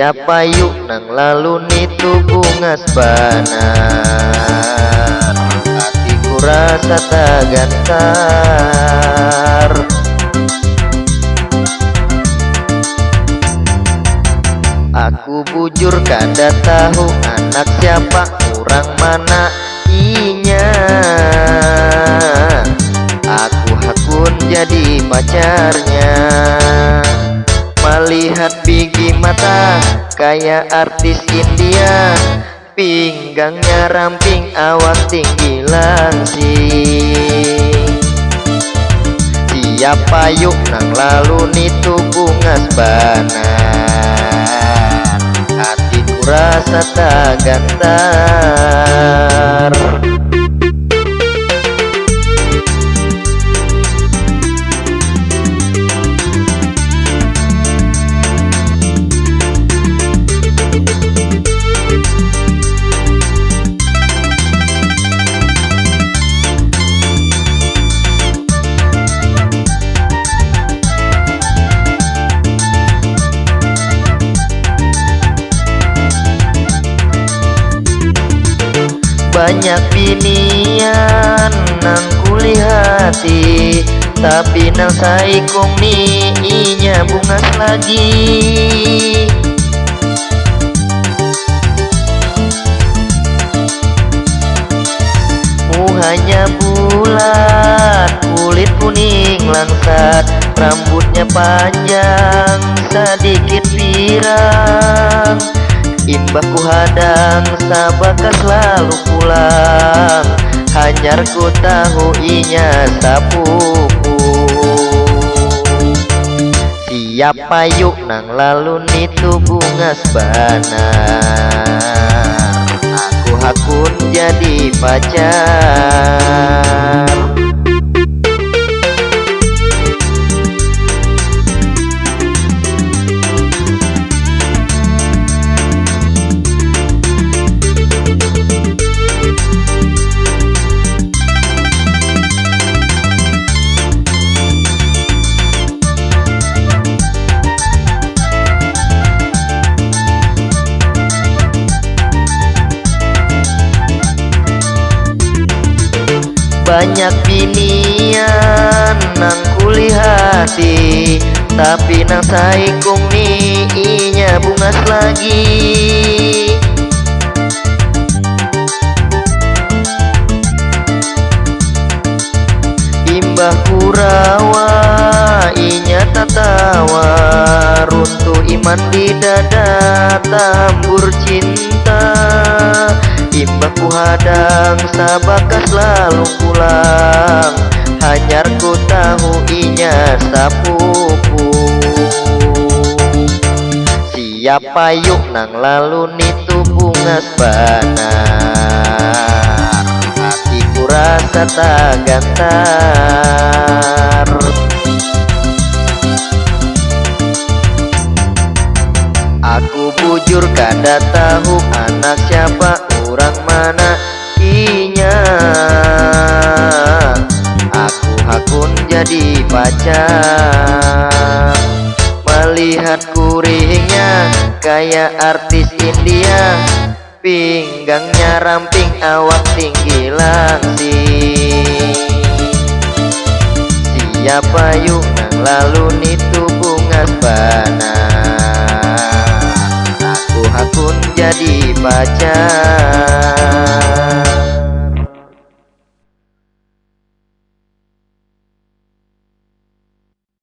Siapa yuk nang lalu nitu bunga sebanar, hatiku rasa tak gantar. Aku bujur kada tahu anak siapa, orang mana inya. Aku hakun jadi pacarnya, melihat biji mata kayak artis India, pinggangnya ramping, awak tinggi langsing. Siapa yuk nang lalu nitu bunga sebanar, hatiku rasa tak gantar. Banyak binian nang kulihati, tapi nang saikong ni inya bungas lagi. Muhanya bulat, kulit kuning langsat, rambutnya panjang, sedikit pirang. Imbahku hadang sabaka selalu pulang, hanyar ku tahu inya sapuku. Siapa yuk nang lalu nitu bunga sebanar, aku hakun jadi pacar. Banyak binian nang kulihati, tapi nang saikung ni inya bungas lagi. Imbahku rawa inya tatawa, runtuh iman di dada tambur cinta. Imbahku hadang sabaka selalu pulang, hanyar ku tahu inya sapuku. Siapa yuk nang lalu nitu bunga sebanar, hatiku rasa tak gantar. Aku bujur kada tahu anak siapa, orang mana inya. Aku hakun jadi pacar, melihat kuringnya kayak artis India, pinggangnya ramping, awak tinggi langsing. Siapa yuk nang lalu nitu bunga sebanar, aku hakun jadi pacar.